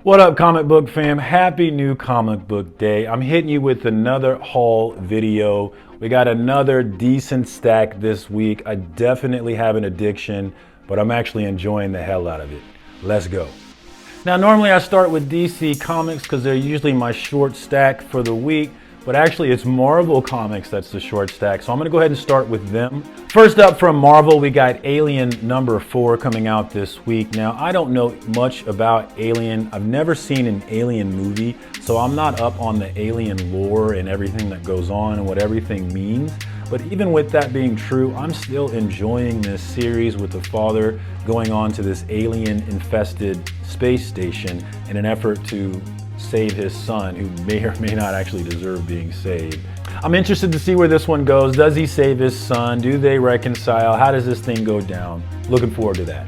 What up, comic book fam? Happy new comic book day. I'm hitting you with another haul video. We got another decent stack this week. I definitely have an addiction, but I'm actually enjoying the hell out of it. Let's go. Now, normally I start with DC Comics because they're usually my short stack for the week, but actually it's Marvel Comics that's the short stack. So I'm gonna go ahead and start with them. First up from Marvel, we got Alien #4 coming out this week. Now, I don't know much about Alien. I've never seen an Alien movie, so I'm not up on the Alien lore and everything that goes on and what everything means. But even with that being true, I'm still enjoying this series with the father going on to this alien-infested space station in an effort to save his son, who may or may not actually deserve being saved. I'm interested to see where this one goes. Does he save his son? Do they reconcile? How does this thing go down? Looking forward to that.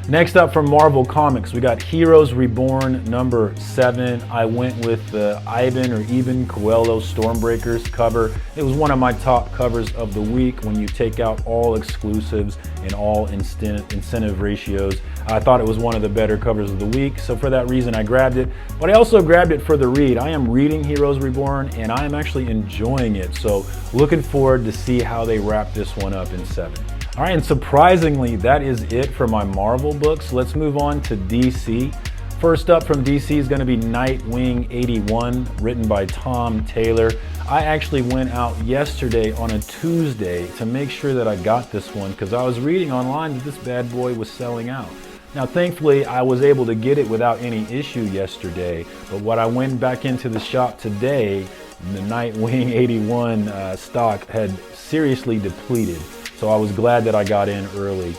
Next up from Marvel Comics, we got Heroes Reborn #7. I went with the Ivan Coelho Stormbreakers cover. It was one of my top covers of the week when you take out all exclusives and all incentive ratios. I thought it was one of the better covers of the week, so for that reason I grabbed it. But I also grabbed it for the read. I am reading Heroes Reborn and I am actually enjoying it, so looking forward to see how they wrap this one up in 7. All right, and surprisingly, that is it for my Marvel books. Let's move on to DC. First up from DC is going to be Nightwing '81, written by Tom Taylor. I actually went out yesterday on a Tuesday to make sure that I got this one because I was reading online that this bad boy was selling out. Now, thankfully, I was able to get it without any issue yesterday, but when I went back into the shop today, the Nightwing '81 stock had seriously depleted. So I was glad that I got in early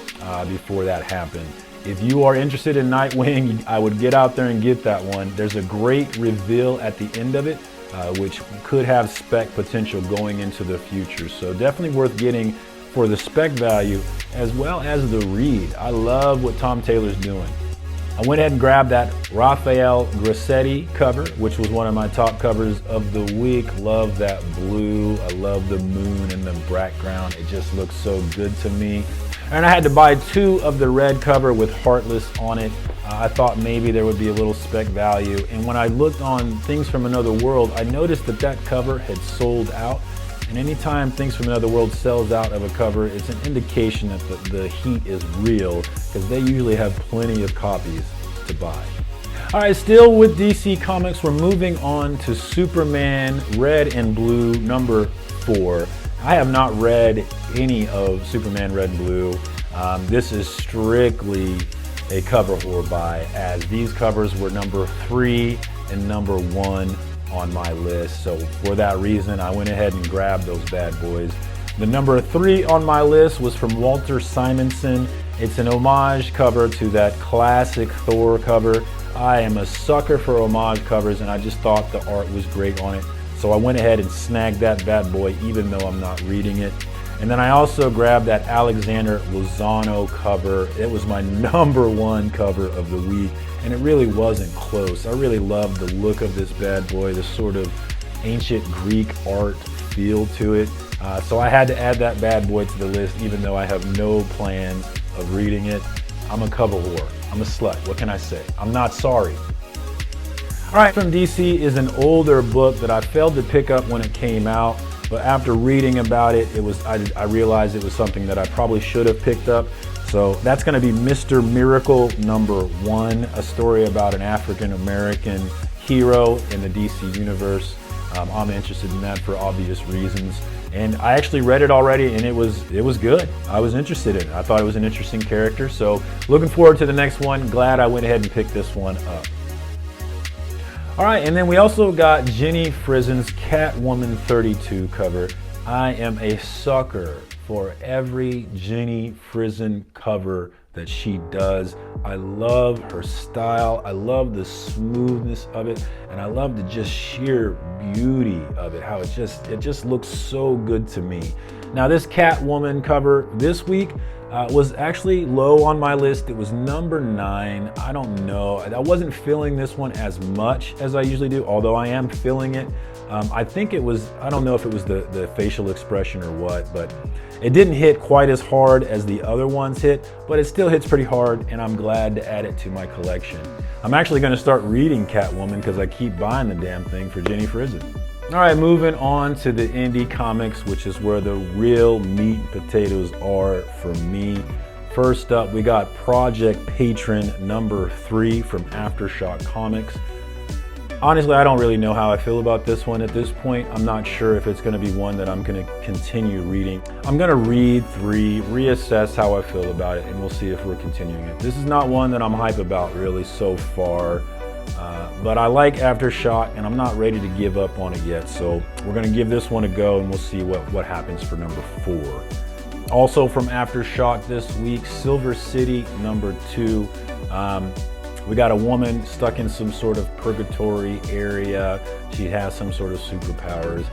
before that happened. If you are interested in Nightwing, I would get out there and get that one. There's a great reveal at the end of it, which could have spec potential going into the future. So definitely worth getting for the spec value as well as the read. I love what Tom Taylor's doing. I went ahead and grabbed that Rafael Grassetti cover, which was one of my top covers of the week. Love that blue. I love the moon in the background. It just looks so good to me. And I had to buy 2 of the red cover with Heartless on it. I thought maybe there would be a little spec value. And when I looked on Things from Another World, I noticed that that cover had sold out. And anytime Things from Another World sells out of a cover, it's an indication that the heat is real, because they usually have plenty of copies to buy. All right, still with DC Comics, we're moving on to Superman Red and Blue #4. I have not read any of Superman Red and Blue. This is strictly a cover horror buy, as these covers were #3 and #1 on my list. So for that reason, I went ahead and grabbed those bad boys. The #3 on my list was from Walter Simonson. It's an homage cover to that classic Thor cover. I am a sucker for homage covers, and I just thought the art was great on it. So I went ahead and snagged that bad boy, even though I'm not reading it. And then I also grabbed that Alexander Lozano cover. It was my #1 cover of the week, and it really wasn't close. I really loved the look of this bad boy, the sort of ancient Greek art feel to it. So I had to add that bad boy to the list, even though I have no plans of reading it. I'm a cover whore. I'm a slut. What can I say? I'm not sorry. All right, from DC is an older book that I failed to pick up when it came out. But after reading about it, I realized it was something that I probably should have picked up. So that's going to be Mr. Miracle #1, a story about an African-American hero in the DC universe. I'm interested in that for obvious reasons. And I actually read it already, and it was good. I was interested in it. I thought it was an interesting character. So looking forward to the next one. Glad I went ahead and picked this one up. All right, and then we also got Jenny Frizen's Catwoman #32 cover. I am a sucker for every Jenny Frizen cover that she does. I love her style. I love the smoothness of it, and I love the just sheer beauty of it, how it just looks so good to me. Now, this Catwoman cover this week, was actually low on my list. It was number 9. I don't know. I wasn't feeling this one as much as I usually do, although I am feeling it. I think it was, I don't know if it was the facial expression or what, but it didn't hit quite as hard as the other ones hit, but it still hits pretty hard, and I'm glad to add it to my collection. I'm actually going to start reading Catwoman because I keep buying the damn thing for Jenny Frizen. All right, moving on to the indie comics, which is where the real meat and potatoes are for me. First up, we got Project Patron number 3 from Aftershock Comics. Honestly, I don't really know how I feel about this one at this point. I'm not sure if it's going to be one that I'm going to continue reading. I'm going to read 3, reassess how I feel about it, and we'll see if we're continuing it. This is not one that I'm hype about really so far, but I like Aftershock, and I'm not ready to give up on it yet. So we're going to give this one a go, and we'll see what happens for number 4. Also from Aftershock this week, Silver City number 2. We got a woman stuck in some sort of purgatory area. She has some sort of superpowers.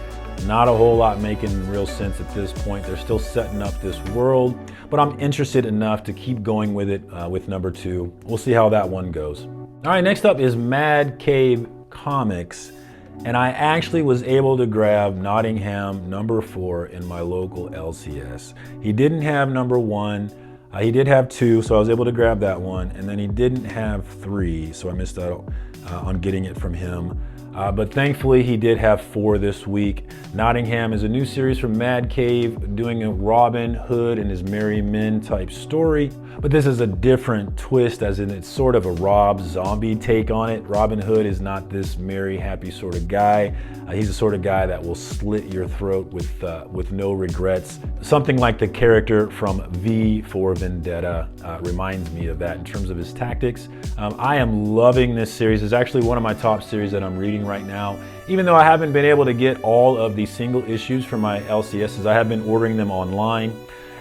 Not a whole lot making real sense at this point. They're still setting up this world, but I'm interested enough to keep going with it with number 2. We'll see how that one goes. All right, next up is Mad Cave Comics. And I actually was able to grab Nottingham number 4 in my local LCS. He didn't have number 1. He did have 2, so I was able to grab that one, and then he didn't have 3, so I missed out on getting it from him. But thankfully, he did have 4 this week. Nottingham is a new series from Mad Cave, doing a Robin Hood and his merry men type story. But this is a different twist, as in it's sort of a Rob Zombie take on it. Robin Hood is not this merry, happy sort of guy. He's the sort of guy that will slit your throat with no regrets. Something like the character from V for Vendetta reminds me of that in terms of his tactics. I am loving this series. It's actually one of my top series that I'm reading right now. Even though I haven't been able to get all of the single issues for my LCSs, I have been ordering them online.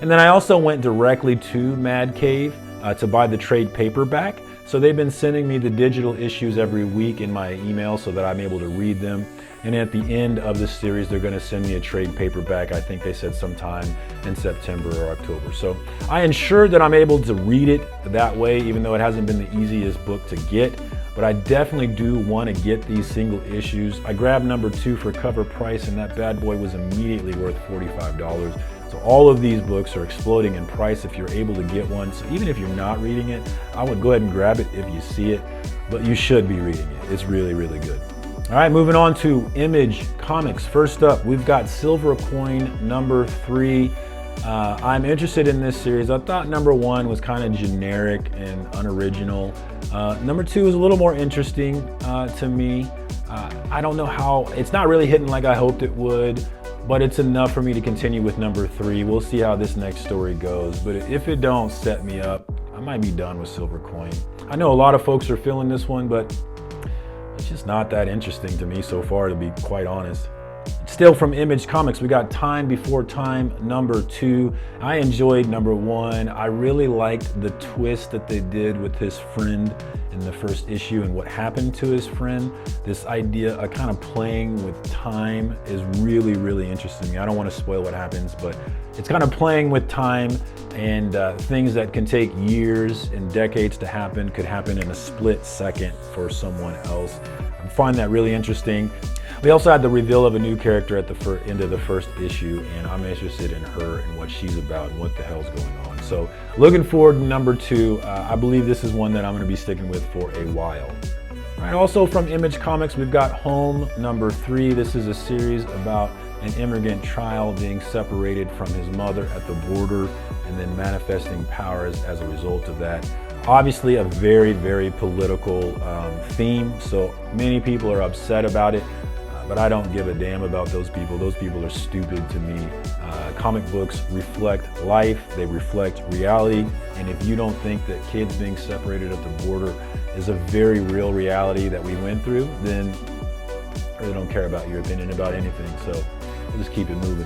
And then I also went directly to Mad Cave to buy the trade paperback. So they've been sending me the digital issues every week in my email so that I'm able to read them. And at the end of this series, they're going to send me a trade paperback. I think they said sometime in September or October. So I ensured that I'm able to read it that way, even though it hasn't been the easiest book to get. But I definitely do want to get these single issues. I grabbed number 2 for cover price, and that bad boy was immediately worth $45. So all of these books are exploding in price if you're able to get one. So even if you're not reading it, I would go ahead and grab it if you see it, but you should be reading it. It's really, really good. All right, moving on to Image Comics. First up, we've got Silver Coin number 3. I'm interested in this series. I thought number 1 was kind of generic and unoriginal. Number 2 is a little more interesting to me. I don't know how, it's not really hitting like I hoped it would, but it's enough for me to continue with number 3. We'll see how this next story goes, but if it don't set me up, I might be done with Silver Coin. I know a lot of folks are feeling this one, but it's just not that interesting to me so far, to be quite honest. Still from Image Comics, we got Time Before Time number 2. I enjoyed number 1. I really liked the twist that they did with his friend in the first issue and what happened to his friend. This idea of kind of playing with time is really, really interesting to me. I don't want to spoil what happens, but it's kind of playing with time, and things that can take years and decades to happen could happen in a split second for someone else. I find that really interesting. We also had the reveal of a new character at the end of the first issue, and I'm interested in her and what she's about and what the hell's going on. So looking forward to number 2. I believe this is one that I'm going to be sticking with for a while. All right, also from Image Comics, we've got Home number 3. This is a series about an immigrant child being separated from his mother at the border and then manifesting powers as a result of that. Obviously a very, very political theme, so many people are upset about it. But I don't give a damn about those people. Those people are stupid to me. Comic books reflect life, they reflect reality, and if you don't think that kids being separated at the border is a very real reality that we went through, then I really don't care about your opinion about anything, so we'll just keep it moving.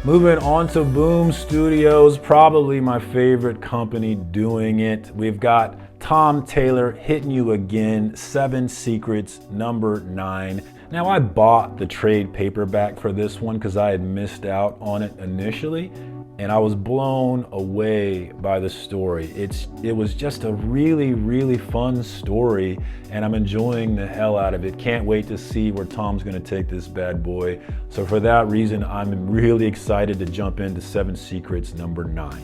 Moving on to Boom Studios, probably my favorite company doing it. We've got Tom Taylor hitting you again, 7 Secrets number 9. Now, I bought the trade paperback for this one because I had missed out on it initially, and I was blown away by the story. It was just a really, really fun story, and I'm enjoying the hell out of it. Can't wait to see where Tom's gonna take this bad boy. So for that reason, I'm really excited to jump into 7 Secrets number 9.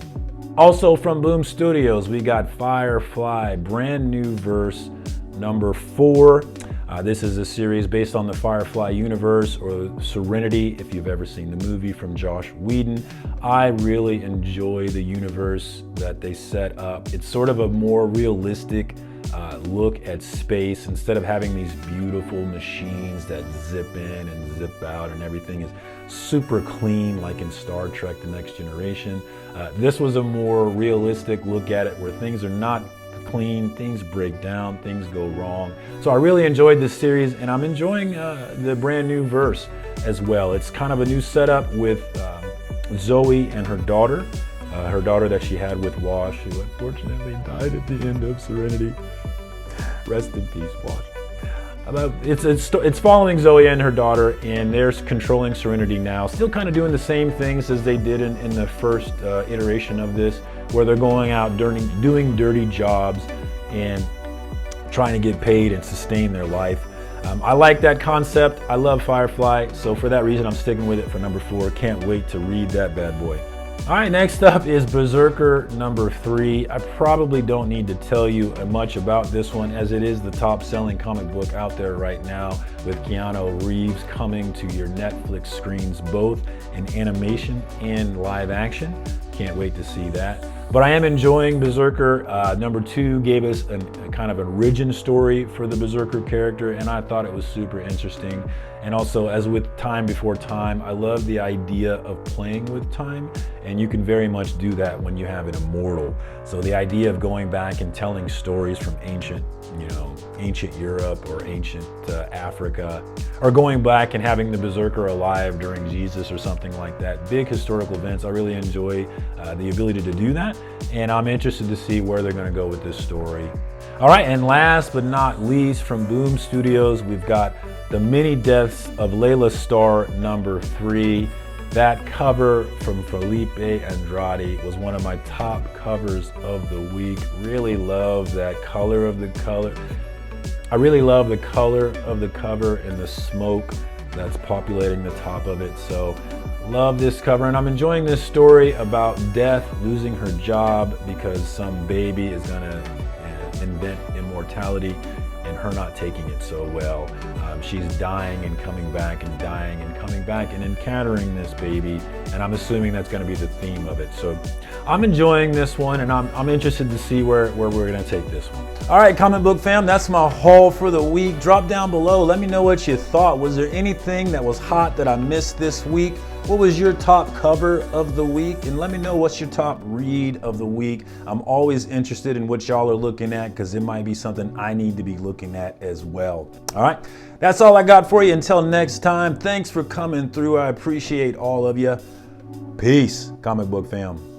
Also from Boom Studios, we got Firefly, brand new verse number 4. This is a series based on the Firefly universe, or Serenity, if you've ever seen the movie from Joss Whedon. I really enjoy the universe that they set up. It's sort of a more realistic look at space. Instead of having these beautiful machines that zip in and zip out and everything is super clean like in Star Trek The Next Generation, this was a more realistic look at it where things are not clean, things break down, things go wrong. So I really enjoyed this series, and I'm enjoying the brand new verse as well. It's kind of a new setup with Zoe and her daughter that she had with Wash, who unfortunately died at the end of Serenity. Rest in peace, Wash. It's following Zoe and her daughter, and they're controlling Serenity now. Still kind of doing the same things as they did in the first iteration of this, where they're going out doing dirty jobs and trying to get paid and sustain their life. I like that concept. I love Firefly, so for that reason, I'm sticking with it for number 4. Can't wait to read that bad boy. All right, next up is BRZRKR number 3. I probably don't need to tell you much about this one, as it is the top-selling comic book out there right now, with Keanu Reeves coming to your Netflix screens, both in animation and live action. Can't wait to see that. But I am enjoying BRZRKR. Number 2 gave us a kind of an origin story for the BRZRKR character, and I thought it was super interesting. And also, as with Time Before Time, I love the idea of playing with time, and you can very much do that when you have an immortal. So the idea of going back and telling stories from ancient Europe or ancient Africa, or going back and having the BRZRKR alive during Jesus or something like that. Big historical events. I really enjoy the ability to do that, and I'm interested to see where they're going to go with this story. All right, and last but not least, from Boom Studios, we've got The Many Deaths of Laila Starr number 3. That cover from Felipe Andrade was one of my top covers of the week. Really love that color of the color. I really love the color of the cover and the smoke that's populating the top of it. So love this cover, and I'm enjoying this story about Death losing her job because some baby is gonna invent immortality, and her not taking it so well. She's dying and coming back and dying and coming back and encountering this baby, and I'm assuming that's going to be the theme of it. So I'm enjoying this one, and I'm interested to see where we're going to take this one. All right, comic book fam, that's my haul for the week. Drop down below. Let me know what you thought. Was there anything that was hot that I missed this week? What was your top cover of the week? And let me know what's your top read of the week. I'm always interested in what y'all are looking at, because it might be something I need to be looking at as well. All right, that's all I got for you. Until next time, thanks for coming through. I appreciate all of you. Peace, comic book fam.